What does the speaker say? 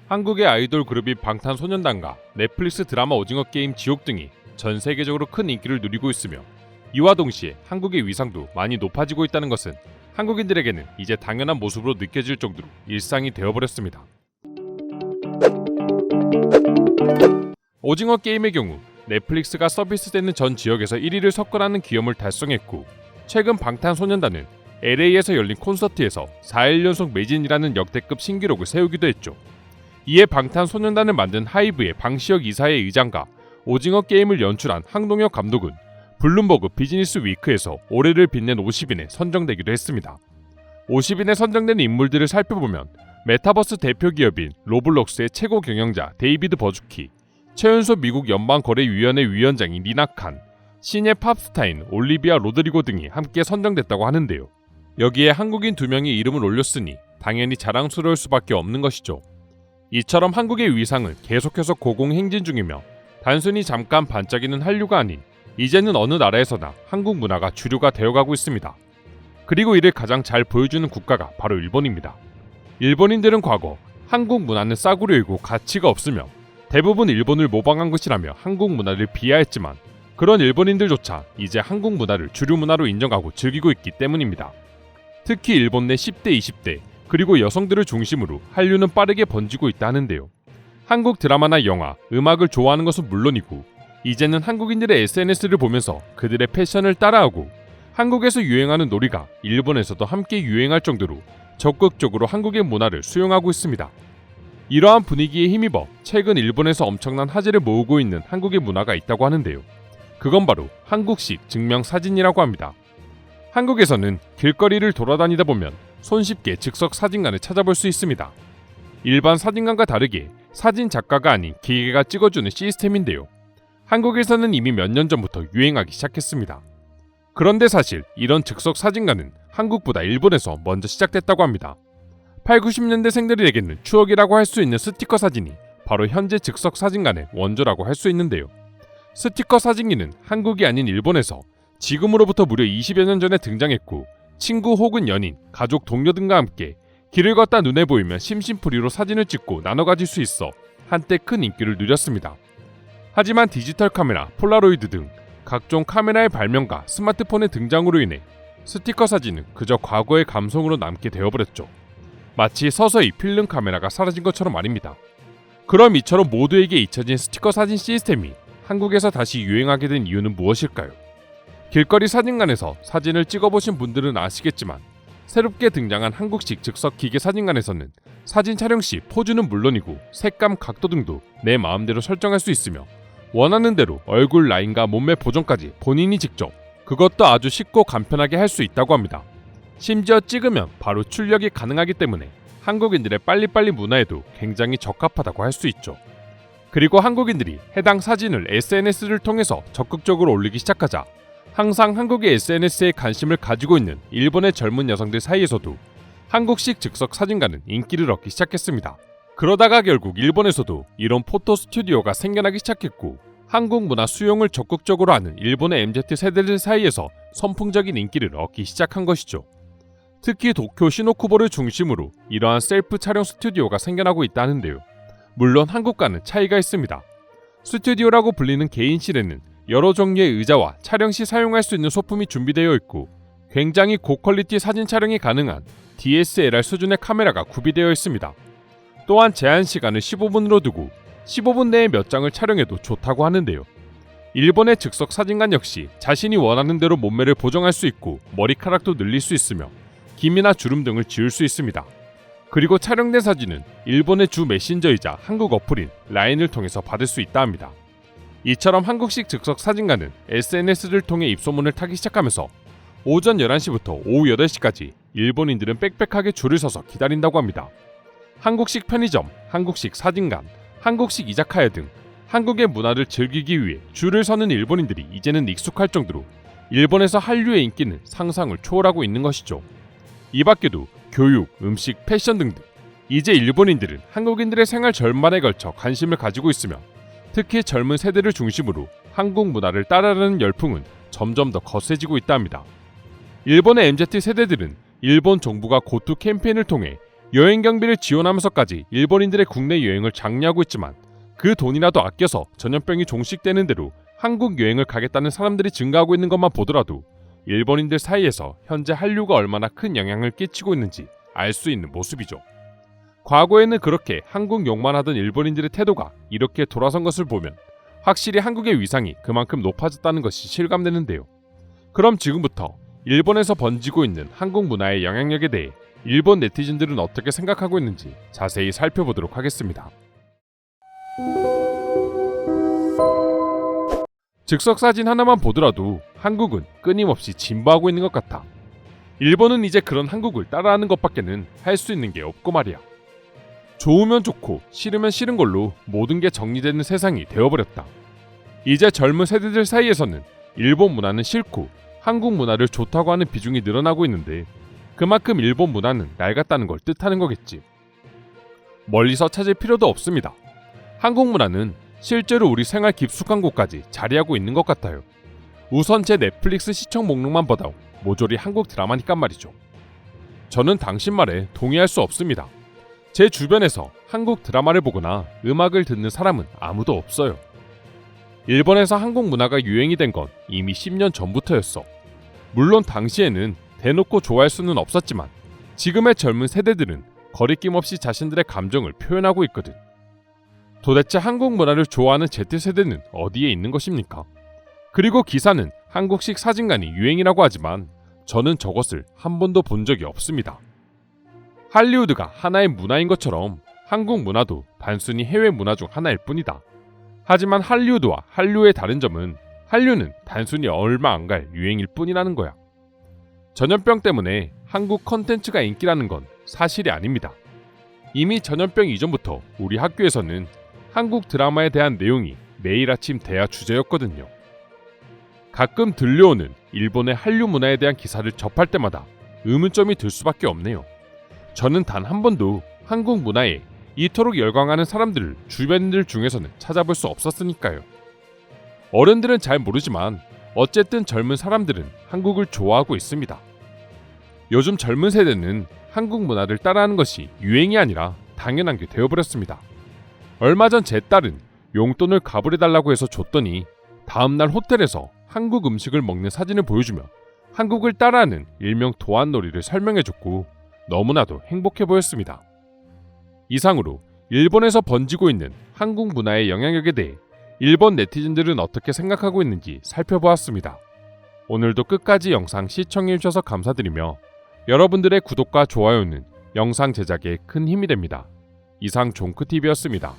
한국의 아이돌 그룹인 방탄소년단과 넷플릭스 드라마 오징어 게임 지옥 등이 전 세계적으로 큰 인기를 누리고 있으며 이와 동시에 한국의 위상도 많이 높아지고 있다는 것은 한국인들에게는 이제 당연한 모습으로 느껴질 정도로 일상이 되어버렸습니다. 오징어 게임의 경우 넷플릭스가 서비스되는 전 지역에서 1위를 석권하는 기염을 달성했고, 최근 방탄소년단은 LA에서 열린 콘서트에서 4일 연속 매진이라는 역대급 신기록을 세우기도 했죠. 이에 방탄소년단을 만든 하이브의 방시혁 이사의 의장과 오징어 게임을 연출한 황동혁 감독은 블룸버그 비즈니스 위크에서 올해를 빛낸 50인에 선정되기도 했습니다. 50인에 선정된 인물들을 살펴보면 메타버스 대표 기업인 로블록스의 최고 경영자 데이비드 버주키, 최연소 미국 연방거래위원회 위원장인 리나 칸, 신예 팝스타인 올리비아 로드리고 등이 함께 선정됐다고 하는데요. 여기에 한국인 2명이 이름을 올렸으니 당연히 자랑스러울 수밖에 없는 것이죠. 이처럼 한국의 위상은 계속해서 고공행진 중이며 단순히 잠깐 반짝이는 한류가 아닌 이제는 어느 나라에서나 한국 문화가 주류가 되어가고 있습니다. 그리고 이를 가장 잘 보여주는 국가가 바로 일본입니다. 일본인들은 과거 한국 문화는 싸구려이고 가치가 없으며 대부분 일본을 모방한 것이라며 한국 문화를 비하했지만, 그런 일본인들조차 이제 한국 문화를 주류 문화로 인정하고 즐기고 있기 때문입니다. 특히 일본 내 10대, 20대 그리고 여성들을 중심으로 한류는 빠르게 번지고 있다 하는데요. 한국 드라마나 영화, 음악을 좋아하는 것은 물론이고 이제는 한국인들의 SNS를 보면서 그들의 패션을 따라하고 한국에서 유행하는 놀이가 일본에서도 함께 유행할 정도로 적극적으로 한국의 문화를 수용하고 있습니다. 이러한 분위기에 힘입어 최근 일본에서 엄청난 화제를 모으고 있는 한국의 문화가 있다고 하는데요. 그건 바로 한국식 증명사진이라고 합니다. 한국에서는 길거리를 돌아다니다 보면 손쉽게 즉석 사진관을 찾아볼 수 있습니다. 일반 사진관과 다르게 사진 작가가 아닌 기계가 찍어주는 시스템인데요. 한국에서는 이미 몇 년 전부터 유행하기 시작했습니다. 그런데 사실 이런 즉석 사진관은 한국보다 일본에서 먼저 시작됐다고 합니다. 8, 90년대생들에게는 추억이라고 할 수 있는 스티커 사진이 바로 현재 즉석 사진관의 원조라고 할 수 있는데요. 스티커 사진기는 한국이 아닌 일본에서 지금으로부터 무려 20여 년 전에 등장했고, 친구 혹은 연인, 가족, 동료 등과 함께 길을 걷다 눈에 보이면 심심풀이로 사진을 찍고 나눠 가질 수 있어 한때 큰 인기를 누렸습니다. 하지만 디지털 카메라, 폴라로이드 등 각종 카메라의 발명과 스마트폰의 등장으로 인해 스티커 사진은 그저 과거의 감성으로 남게 되어버렸죠. 마치 서서히 필름 카메라가 사라진 것처럼 말입니다. 그럼 이처럼 모두에게 잊혀진 스티커 사진 시스템이 한국에서 다시 유행하게 된 이유는 무엇일까요? 길거리 사진관에서 사진을 찍어보신 분들은 아시겠지만 새롭게 등장한 한국식 즉석 기계 사진관에서는 사진 촬영 시 포즈는 물론이고 색감, 각도 등도 내 마음대로 설정할 수 있으며 원하는 대로 얼굴 라인과 몸매 보정까지 본인이 직접, 그것도 아주 쉽고 간편하게 할 수 있다고 합니다. 심지어 찍으면 바로 출력이 가능하기 때문에 한국인들의 빨리빨리 문화에도 굉장히 적합하다고 할 수 있죠. 그리고 한국인들이 해당 사진을 SNS를 통해서 적극적으로 올리기 시작하자 항상 한국의 SNS에 관심을 가지고 있는 일본의 젊은 여성들 사이에서도 한국식 즉석 사진관은 인기를 얻기 시작했습니다. 그러다가 결국 일본에서도 이런 포토 스튜디오가 생겨나기 시작했고, 한국 문화 수용을 적극적으로 하는 일본의 MZ 세대들 사이에서 선풍적인 인기를 얻기 시작한 것이죠. 특히 도쿄 시노쿠보를 중심으로 이러한 셀프 촬영 스튜디오가 생겨나고 있다는데요. 물론 한국과는 차이가 있습니다. 스튜디오라고 불리는 개인실에는 여러 종류의 의자와 촬영 시 사용할 수 있는 소품이 준비되어 있고, 굉장히 고퀄리티 사진 촬영이 가능한 DSLR 수준의 카메라가 구비되어 있습니다. 또한 제한 시간을 15분으로 두고 15분 내에 몇 장을 촬영해도 좋다고 하는데요. 일본의 즉석 사진관 역시 자신이 원하는 대로 몸매를 보정할 수 있고 머리카락도 늘릴 수 있으며 김이나 주름 등을 지울 수 있습니다. 그리고 촬영된 사진은 일본의 주 메신저이자 한국 어플인 라인을 통해서 받을 수 있다 합니다. 이처럼 한국식 즉석 사진관은 SNS를 통해 입소문을 타기 시작하면서 오전 11시부터 오후 8시까지 일본인들은 빽빽하게 줄을 서서 기다린다고 합니다. 한국식 편의점, 한국식 사진관, 한국식 이자카야 등 한국의 문화를 즐기기 위해 줄을 서는 일본인들이 이제는 익숙할 정도로 일본에서 한류의 인기는 상상을 초월하고 있는 것이죠. 이 밖에도 교육, 음식, 패션 등등 이제 일본인들은 한국인들의 생활 절반에 걸쳐 관심을 가지고 있으며, 특히 젊은 세대를 중심으로 한국 문화를 따라하는 열풍은 점점 더 거세지고 있다 합니다. 일본의 MZ 세대들은 일본 정부가 고투 캠페인을 통해 여행 경비를 지원하면서까지 일본인들의 국내 여행을 장려하고 있지만 그 돈이라도 아껴서 전염병이 종식되는 대로 한국 여행을 가겠다는 사람들이 증가하고 있는 것만 보더라도 일본인들 사이에서 현재 한류가 얼마나 큰 영향을 끼치고 있는지 알 수 있는 모습이죠. 과거에는 그렇게 한국 욕만 하던 일본인들의 태도가 이렇게 돌아선 것을 보면 확실히 한국의 위상이 그만큼 높아졌다는 것이 실감되는데요. 그럼 지금부터 일본에서 번지고 있는 한국 문화의 영향력에 대해 일본 네티즌들은 어떻게 생각하고 있는지 자세히 살펴보도록 하겠습니다. 즉석사진 하나만 보더라도 한국은 끊임없이 진보하고 있는 것 같아. 일본은 이제 그런 한국을 따라하는 것밖에는 할 수 있는 게 없고 말이야. 좋으면 좋고 싫으면 싫은 걸로 모든 게 정리되는 세상이 되어버렸다. 이제 젊은 세대들 사이에서는 일본 문화는 싫고 한국 문화를 좋다고 하는 비중이 늘어나고 있는데 그만큼 일본 문화는 낡았다는 걸 뜻하는 거겠지. 멀리서 찾을 필요도 없습니다. 한국 문화는 실제로 우리 생활 깊숙한 곳까지 자리하고 있는 것 같아요. 우선 제 넷플릭스 시청 목록만 봐도 모조리 한국 드라마니까 말이죠. 저는 당신 말에 동의할 수 없습니다. 제 주변에서 한국 드라마를 보거나 음악을 듣는 사람은 아무도 없어요. 일본에서 한국 문화가 유행이 된 건 이미 10년 전부터였어. 물론 당시에는 대놓고 좋아할 수는 없었지만 지금의 젊은 세대들은 거리낌 없이 자신들의 감정을 표현하고 있거든. 도대체 한국 문화를 좋아하는 Z세대는 어디에 있는 것입니까? 그리고 기사는 한국식 사진관이 유행이라고 하지만 저는 저것을 한 번도 본 적이 없습니다. 할리우드가 하나의 문화인 것처럼 한국 문화도 단순히 해외 문화 중 하나일 뿐이다. 하지만 할리우드와 한류의 다른 점은 한류는 단순히 얼마 안 갈 유행일 뿐이라는 거야. 전염병 때문에 한국 컨텐츠가 인기라는 건 사실이 아닙니다. 이미 전염병 이전부터 우리 학교에서는 한국 드라마에 대한 내용이 매일 아침 대화 주제였거든요. 가끔 들려오는 일본의 한류 문화에 대한 기사를 접할 때마다 의문점이 들 수밖에 없네요. 저는 단 한 번도 한국 문화에 이토록 열광하는 사람들을 주변인들 중에서는 찾아볼 수 없었으니까요. 어른들은 잘 모르지만 어쨌든 젊은 사람들은 한국을 좋아하고 있습니다. 요즘 젊은 세대는 한국 문화를 따라하는 것이 유행이 아니라 당연한 게 되어버렸습니다. 얼마 전 제 딸은 용돈을 가불해달라고 해서 줬더니 다음날 호텔에서 한국 음식을 먹는 사진을 보여주며 한국을 따라하는 일명 도안놀이를 설명해줬고 너무나도 행복해 보였습니다. 이상으로 일본에서 번지고 있는 한국 문화의 영향력에 대해 일본 네티즌들은 어떻게 생각하고 있는지 살펴보았습니다. 오늘도 끝까지 영상 시청해주셔서 감사드리며 여러분들의 구독과 좋아요는 영상 제작에 큰 힘이 됩니다. 이상 종크TV였습니다.